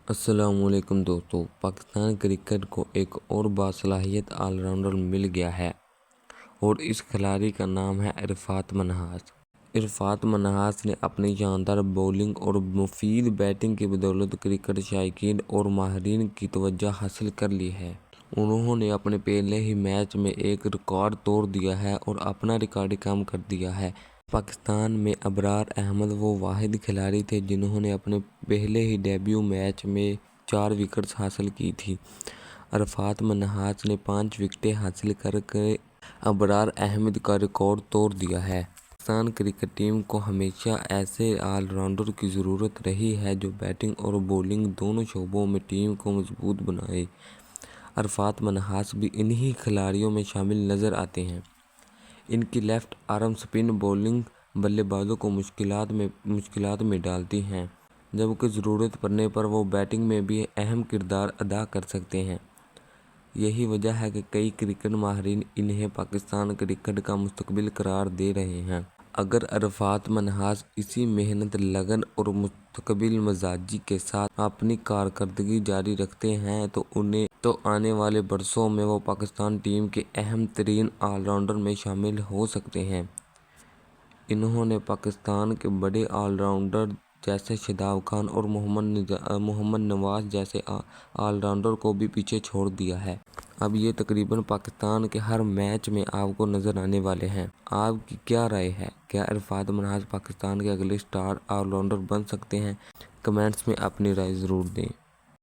السلام علیکم دوستو، پاکستان کرکٹ کو ایک اور باصلاحیت آل راؤنڈر مل گیا ہے اور اس کھلاڑی کا نام ہے عرفات منہاس۔ عرفات منہاس نے اپنی شاندار بولنگ اور مفید بیٹنگ کی بدولت کرکٹ شائقین اور ماہرین کی توجہ حاصل کر لی ہے۔ انہوں نے اپنے پہلے ہی میچ میں ایک ریکارڈ توڑ دیا ہے اور اپنا ریکارڈ کام کر دیا ہے۔ پاکستان میں ابرار احمد وہ واحد کھلاڑی تھے جنہوں نے اپنے پہلے ہی ڈیبیو میچ میں 4 وکٹیں حاصل کی تھیں۔ عرفات منہاس نے 5 وکٹیں حاصل کر کے ابرار احمد کا ریکارڈ توڑ دیا ہے۔ پاکستان کرکٹ ٹیم کو ہمیشہ ایسے آل راؤنڈر کی ضرورت رہی ہے جو بیٹنگ اور بولنگ دونوں شعبوں میں ٹیم کو مضبوط بنائے۔ عرفات منہاس بھی انہی کھلاڑیوں میں شامل نظر آتے ہیں۔ ان کی لیفٹ آرم اسپن بولنگ بلے بازوں کو مشکلات میں ڈالتی ہے، جبکہ ضرورت پڑنے پر وہ بیٹنگ میں بھی اہم کردار ادا کر سکتے ہیں۔ یہی وجہ ہے کہ کئی کرکٹ ماہرین انہیں پاکستان کرکٹ کا مستقبل قرار دے رہے ہیں۔ اگر عرفات منہاس اسی محنت، لگن اور مستقل مزاجی کے ساتھ اپنی کارکردگی جاری رکھتے ہیں تو آنے والے برسوں میں وہ پاکستان ٹیم کے اہم ترین آل راؤنڈر میں شامل ہو سکتے ہیں۔ انہوں نے پاکستان کے بڑے آل راؤنڈر جیسے شاداب خان اور محمد نواز جیسے آل راؤنڈر کو بھی پیچھے چھوڑ دیا ہے۔ اب یہ تقریباً پاکستان کے ہر میچ میں آپ کو نظر آنے والے ہیں۔ آپ کی کیا رائے ہے؟ کیا عرفات منہاس پاکستان کے اگلے اسٹار آل راؤنڈر بن سکتے ہیں؟ کمنٹس میں اپنی رائے ضرور دیں۔